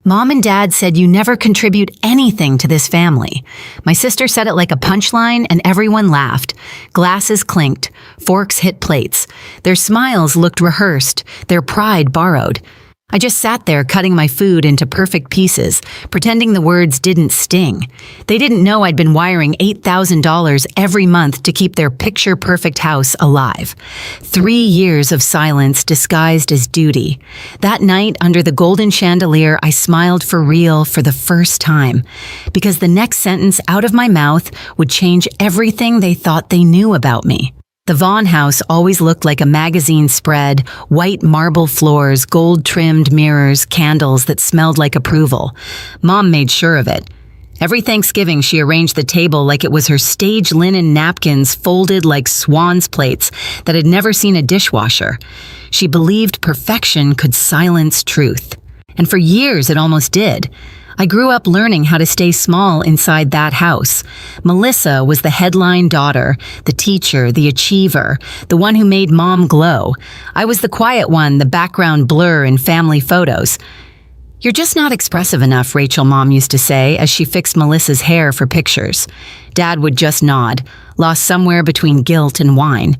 Mom and Dad said you never contribute anything to this family. My sister said it like a punchline and everyone laughed. Glasses clinked. Forks hit plates. Their smiles looked rehearsed. Their pride borrowed. I just sat there cutting my food into perfect pieces, pretending the words didn't sting. They didn't know I'd been wiring $8,000 every month to keep their picture-perfect house alive. 3 years of silence disguised as duty. That night, under the golden chandelier, I smiled for real for the first time, because the next sentence out of my mouth would change everything they thought they knew about me. The Vaughn house always looked like a magazine spread, white marble floors, gold-trimmed mirrors, candles that smelled like approval. Mom made sure of it. Every Thanksgiving, she arranged the table like it was her stage linen napkins folded like swan's plates that had never seen a dishwasher. She believed perfection could silence truth. And for years, it almost did. I grew up learning how to stay small inside that house. Melissa was the headline daughter, the teacher, the achiever, the one who made Mom glow. I was the quiet one, the background blur in family photos. "You're just not expressive enough," Rachel, Mom used to say as she fixed Melissa's hair for pictures. Dad would just nod, lost somewhere between guilt and wine.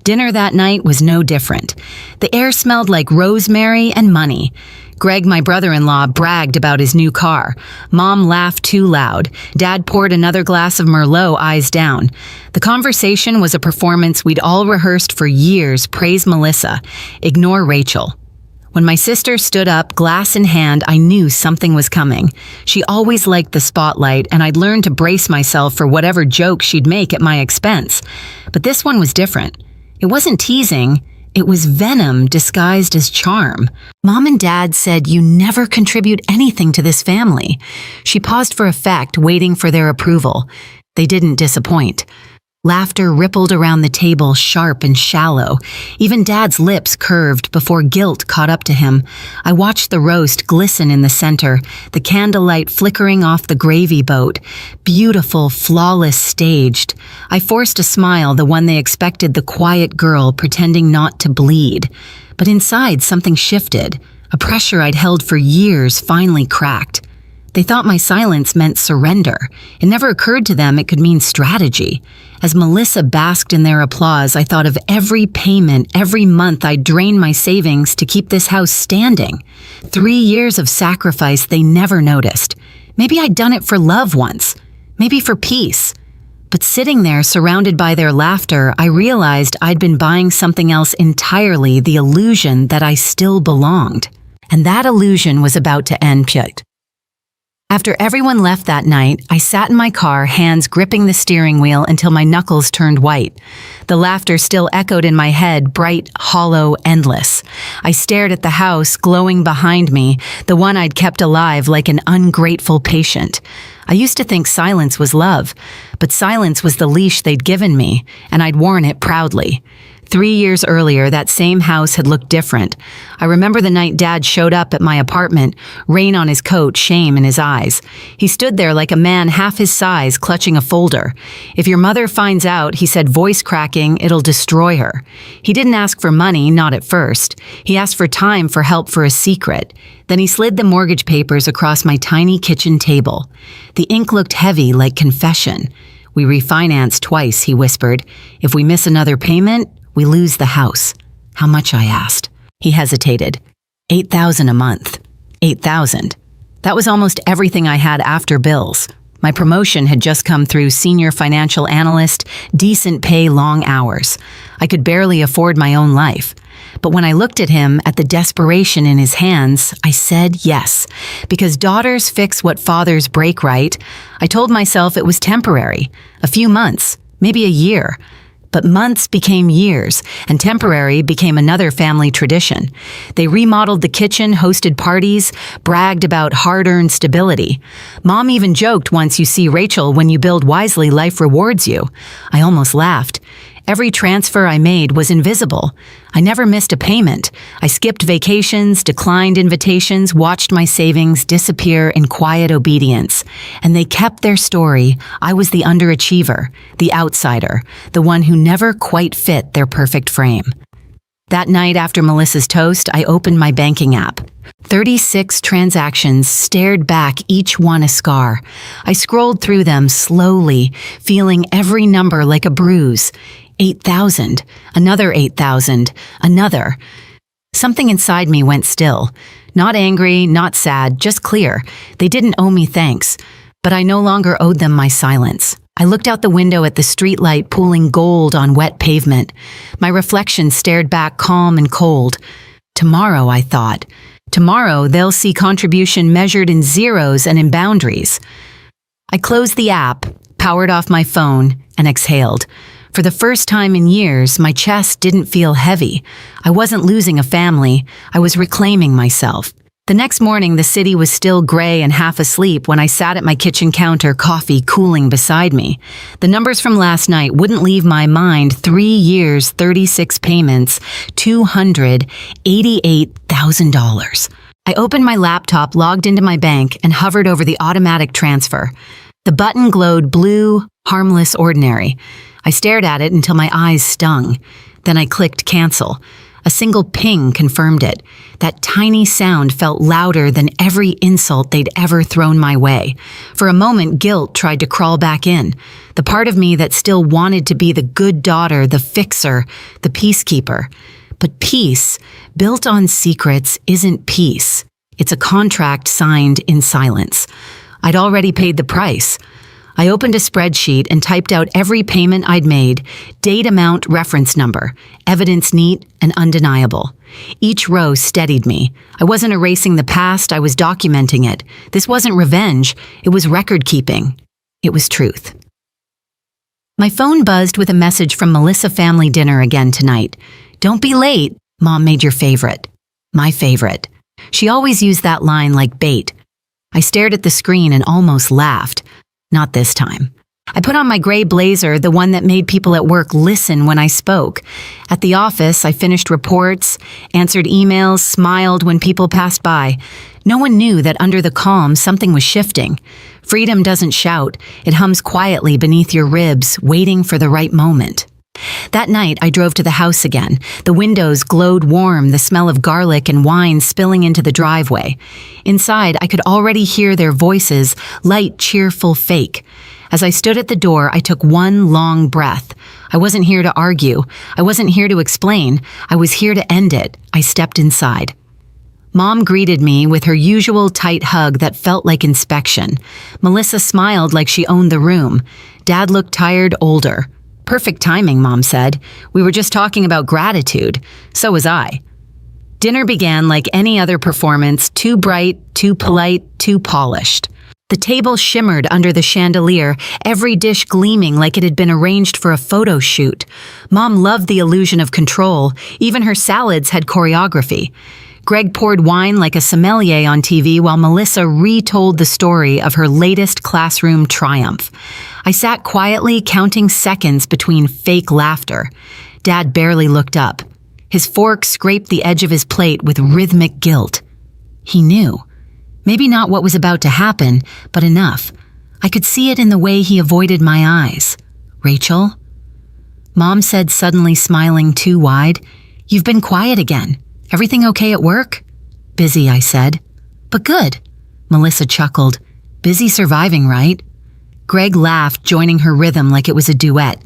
Dinner that night was no different. The air smelled like rosemary and money. Greg, my brother-in-law, bragged about his new car. Mom laughed too loud. Dad poured another glass of Merlot, eyes down. The conversation was a performance we'd all rehearsed for years. Praise Melissa, ignore Rachel. When my sister stood up, glass in hand, I knew something was coming. She always liked the spotlight, and I'd learned to brace myself for whatever joke she'd make at my expense. But this one was different. It wasn't teasing. It was venom disguised as charm. Mom and Dad said you never contribute anything to this family. She paused for effect, waiting for their approval. They didn't disappoint. Laughter rippled around the table, sharp and shallow. Even Dad's lips curved before guilt caught up to him. I watched the roast glisten in the center, the candlelight flickering off the gravy boat. Beautiful, flawless, staged. I forced a smile, the one they expected, the quiet girl pretending not to bleed. But inside, something shifted. A pressure I'd held for years finally cracked. They thought my silence meant surrender. It never occurred to them it could mean strategy. As Melissa basked in their applause, I thought of every payment, every month I'd drain my savings to keep this house standing. 3 years of sacrifice they never noticed. Maybe I'd done it for love once. Maybe for peace. But sitting there, surrounded by their laughter, I realized I'd been buying something else entirely, the illusion that I still belonged. And that illusion was about to end. After everyone left that night, I sat in my car, hands gripping the steering wheel until my knuckles turned white. The laughter still echoed in my head, bright, hollow, endless. I stared at the house glowing behind me, the one I'd kept alive like an ungrateful patient. I used to think silence was love, but silence was the leash they'd given me, and I'd worn it proudly. 3 years earlier, that same house had looked different. I remember the night Dad showed up at my apartment, rain on his coat, shame in his eyes. He stood there like a man half his size, clutching a folder. "If your mother finds out," he said, voice cracking, "it'll destroy her." He didn't ask for money, not at first. He asked for time, for help, for a secret. Then he slid the mortgage papers across my tiny kitchen table. The ink looked heavy, like confession. "We refinanced twice," he whispered. "If we miss another payment, we lose the house." "How much?" I asked. He hesitated. $8,000 a month. 8,000. That was almost everything I had after bills. My promotion had just come through, senior financial analyst, decent pay, long hours. I could barely afford my own life. But when I looked at him, at the desperation in his hands, I said yes. Because daughters fix what fathers break, right? I told myself it was temporary. A few months, maybe a year. But months became years, and temporary became another family tradition. They remodeled the kitchen, hosted parties, bragged about hard-earned stability. Mom even joked once, "You see, Rachel, when you build wisely, life rewards you." I almost laughed. Every transfer I made was invisible. I never missed a payment. I skipped vacations, declined invitations, watched my savings disappear in quiet obedience. And they kept their story. I was the underachiever, the outsider, the one who never quite fit their perfect frame. That night after Melissa's toast, I opened my banking app. 36 transactions stared back, each one a scar. I scrolled through them slowly, feeling every number like a bruise. 8,000, another 8,000, another. Something inside me went still. Not angry, not sad, just clear. They didn't owe me thanks, but I no longer owed them my silence. I looked out the window at the streetlight pooling gold on wet pavement. My reflection stared back calm and cold. Tomorrow, I thought. Tomorrow, they'll see contribution measured in zeros and in boundaries. I closed the app, powered off my phone, and exhaled. For the first time in years, my chest didn't feel heavy. I wasn't losing a family. I was reclaiming myself. The next morning, the city was still gray and half asleep when I sat at my kitchen counter, coffee cooling beside me. The numbers from last night wouldn't leave my mind. 3 years, 36 payments, $288,000. I opened my laptop, logged into my bank, and hovered over the automatic transfer. The button glowed blue, harmless, ordinary. I stared at it until my eyes stung. Then I clicked cancel. A single ping confirmed it. That tiny sound felt louder than every insult they'd ever thrown my way. For a moment, guilt tried to crawl back in. The part of me that still wanted to be the good daughter, the fixer, the peacekeeper. But peace, built on secrets, isn't peace. It's a contract signed in silence. I'd already paid the price. I opened a spreadsheet and typed out every payment I'd made, date, amount, reference number, evidence neat and undeniable. Each row steadied me. I wasn't erasing the past, I was documenting it. This wasn't revenge, it was record-keeping. It was truth. My phone buzzed with a message from Melissa family dinner again tonight. Don't be late, Mom made your favorite. My favorite. She always used that line like bait. I stared at the screen and almost laughed. Not this time. I put on my gray blazer, the one that made people at work listen when I spoke. At the office, I finished reports, answered emails, smiled when people passed by. No one knew that under the calm, something was shifting. Freedom doesn't shout. It hums quietly beneath your ribs, waiting for the right moment. That night, I drove to the house again. The windows glowed warm, the smell of garlic and wine spilling into the driveway. Inside, I could already hear their voices, light, cheerful, fake. As I stood at the door, I took one long breath. I wasn't here to argue. I wasn't here to explain. I was here to end it. I stepped inside. Mom greeted me with her usual tight hug that felt like inspection. Melissa smiled like she owned the room. Dad looked tired, older. Perfect timing, Mom said. We were just talking about gratitude. So was I. Dinner began like any other performance, too bright, too polite, too polished. The table shimmered under the chandelier, every dish gleaming like it had been arranged for a photo shoot. Mom loved the illusion of control. Even her salads had choreography. Greg poured wine like a sommelier on TV while Melissa retold the story of her latest classroom triumph. I sat quietly counting seconds between fake laughter. Dad barely looked up. His fork scraped the edge of his plate with rhythmic guilt. He knew. Maybe not what was about to happen, but enough. I could see it in the way he avoided my eyes. Rachel? Mom said, suddenly smiling too wide, "You've been quiet again. Everything okay at work?" "Busy," I said. "But good." Melissa chuckled. "Busy surviving, right?" Greg laughed, joining her rhythm like it was a duet.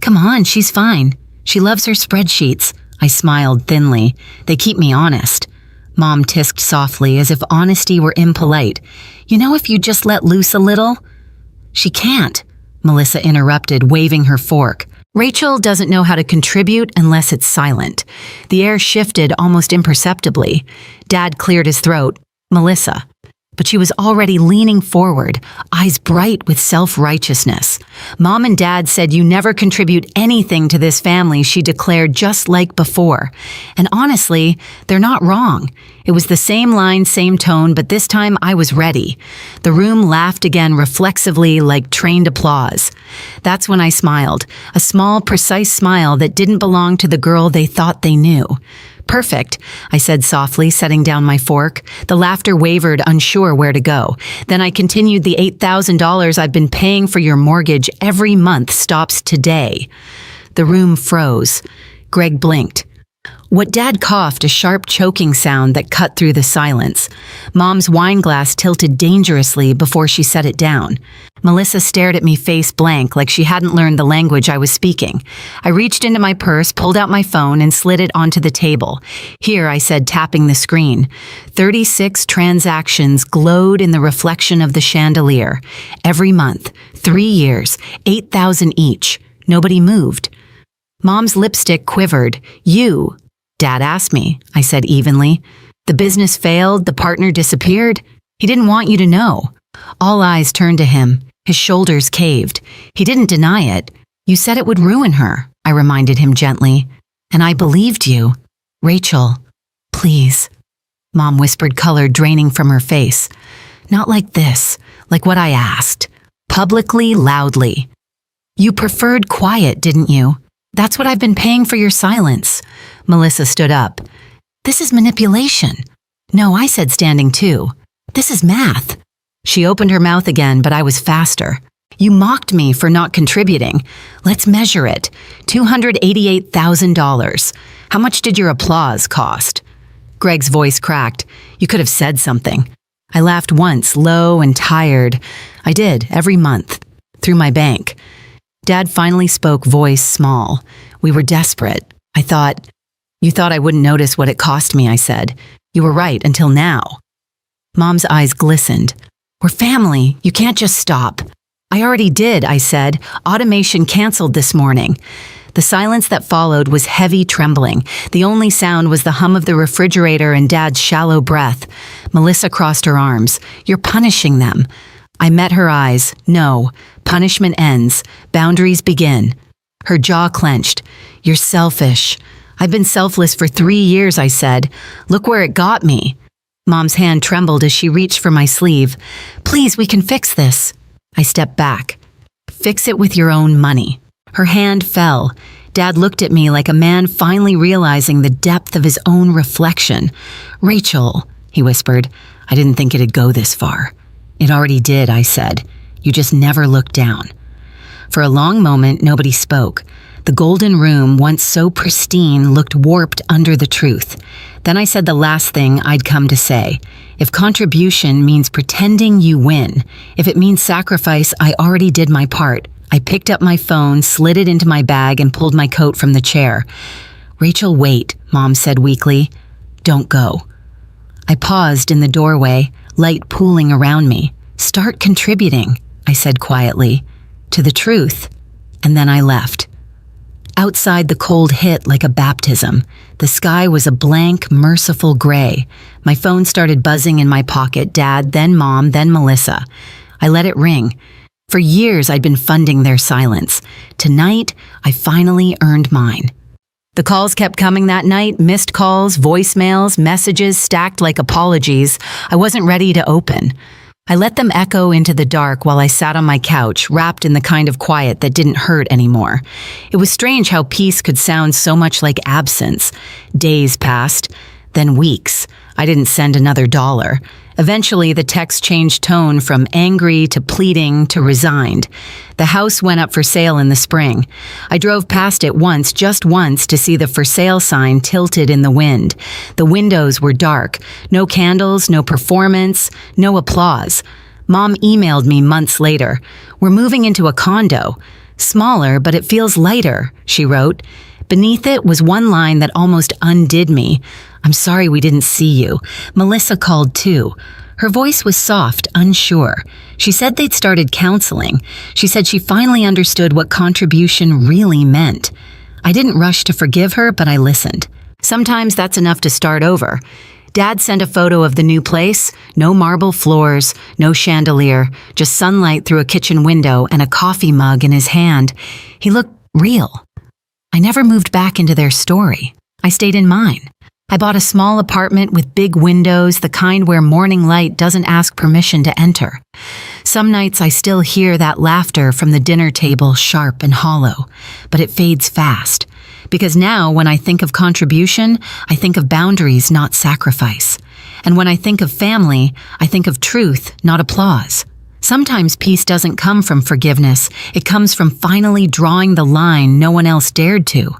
"Come on, she's fine. She loves her spreadsheets." I smiled thinly. "They keep me honest." Mom tisked softly, as if honesty were impolite. "You know, if you just let loose a little?" "She can't," Melissa interrupted, waving her fork. "Rachel doesn't know how to contribute unless it's silent." The air shifted almost imperceptibly. Dad cleared his throat. "Melissa." But she was already leaning forward, eyes bright with self-righteousness. "Mom and Dad said you never contribute anything to this family," she declared, just like before. And honestly, they're not wrong. It was the same line, same tone, but this time I was ready. The room laughed again reflexively like trained applause. That's when I smiled, a small, precise smile that didn't belong to the girl they thought they knew. "Perfect," I said softly, setting down my fork. The laughter wavered, unsure where to go. Then I continued, "The $8,000 I've been paying for your mortgage every month stops today." The room froze. Greg blinked. What Dad coughed, a sharp choking sound that cut through the silence. Mom's wine glass tilted dangerously before she set it down. Melissa stared at me face blank like she hadn't learned the language I was speaking. I reached into my purse, pulled out my phone, and slid it onto the table. Here, I said, tapping the screen. 36 transactions glowed in the reflection of the chandelier. Every month, 3 years, 8,000 each. Nobody moved. Mom's lipstick quivered. You? Dad asked me, I said evenly. The business failed, the partner disappeared. He didn't want you to know. All eyes turned to him. His shoulders caved. He didn't deny it. You said it would ruin her, I reminded him gently. And I believed you. Rachel, please. Mom whispered, color draining from her face. Not like this, like what I asked. Publicly, loudly. You preferred quiet, didn't you? That's what I've been paying for your silence. Melissa stood up. This is manipulation. No, I said, standing too. This is math. She opened her mouth again, but I was faster. You mocked me for not contributing. Let's measure it. $288,000. How much did your applause cost? Greg's voice cracked. You could have said something. I laughed once, low and tired. I did, every month. Through my bank. Dad finally spoke, voice small. We were desperate. I thought, you thought I wouldn't notice what it cost me, I said. You were right, until now. Mom's eyes glistened. We're family. You can't just stop. I already did, I said. Automation canceled this morning. The silence that followed was heavy trembling. The only sound was the hum of the refrigerator and Dad's shallow breath. Melissa crossed her arms. You're punishing them. I met her eyes. No. Punishment ends. Boundaries begin. Her jaw clenched. You're selfish. I've been selfless for 3 years, I said. Look where it got me. Mom's hand trembled as she reached for my sleeve. Please, we can fix this. I stepped back. Fix it with your own money. Her hand fell. Dad looked at me like a man finally realizing the depth of his own reflection. Rachel, he whispered, I didn't think it'd go this far. It already did, I said. You just never looked down. For a long moment, nobody spoke. The golden room, once so pristine, looked warped under the truth. Then I said the last thing I'd come to say. If contribution means pretending you win, if it means sacrifice, I already did my part. I picked up my phone, slid it into my bag, and pulled my coat from the chair. Rachel, wait, Mom said weakly. Don't go. I paused in the doorway, light pooling around me. Start contributing, I said quietly, to the truth. And then I left. Outside, the cold hit like a baptism. The sky was a blank, merciful gray. My phone started buzzing in my pocket. Dad, then Mom, then Melissa. I let it ring. For years, I'd been funding their silence. Tonight, I finally earned mine. The calls kept coming that night, missed calls, voicemails, messages stacked like apologies. I wasn't ready to open. I let them echo into the dark while I sat on my couch, wrapped in the kind of quiet that didn't hurt anymore. It was strange how peace could sound so much like absence. Days passed, then weeks. I didn't send another dollar. Eventually, the text changed tone from angry to pleading to resigned. The house went up for sale in the spring. I drove past it once, just once, to see the for sale sign tilted in the wind. The windows were dark. No candles, no performance, no applause. Mom emailed me months later. We're moving into a condo. Smaller, but it feels lighter, she wrote. Beneath it was one line that almost undid me. I'm sorry we didn't see you. Melissa called too. Her voice was soft, unsure. She said they'd started counseling. She said she finally understood what contribution really meant. I didn't rush to forgive her, but I listened. Sometimes that's enough to start over. Dad sent a photo of the new place. No marble floors, no chandelier, just sunlight through a kitchen window and a coffee mug in his hand. He looked real. I never moved back into their story. I stayed in mine. I bought a small apartment with big windows, the kind where morning light doesn't ask permission to enter. Some nights I still hear that laughter from the dinner table, sharp and hollow, but it fades fast. Because now, when I think of contribution, I think of boundaries, not sacrifice. And when I think of family, I think of truth, not applause. Sometimes peace doesn't come from forgiveness. It comes from finally drawing the line no one else dared to.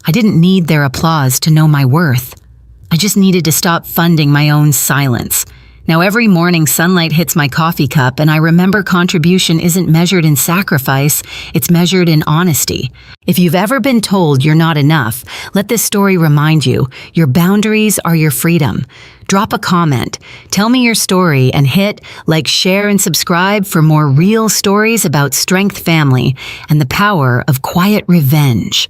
I didn't need their applause to know my worth. I just needed to stop funding my own silence. Now every morning sunlight hits my coffee cup and I remember contribution isn't measured in sacrifice, it's measured in honesty. If you've ever been told you're not enough, let this story remind you, your boundaries are your freedom. Drop a comment, tell me your story, and hit like, share, and subscribe for more real stories about strength, family, and the power of quiet revenge.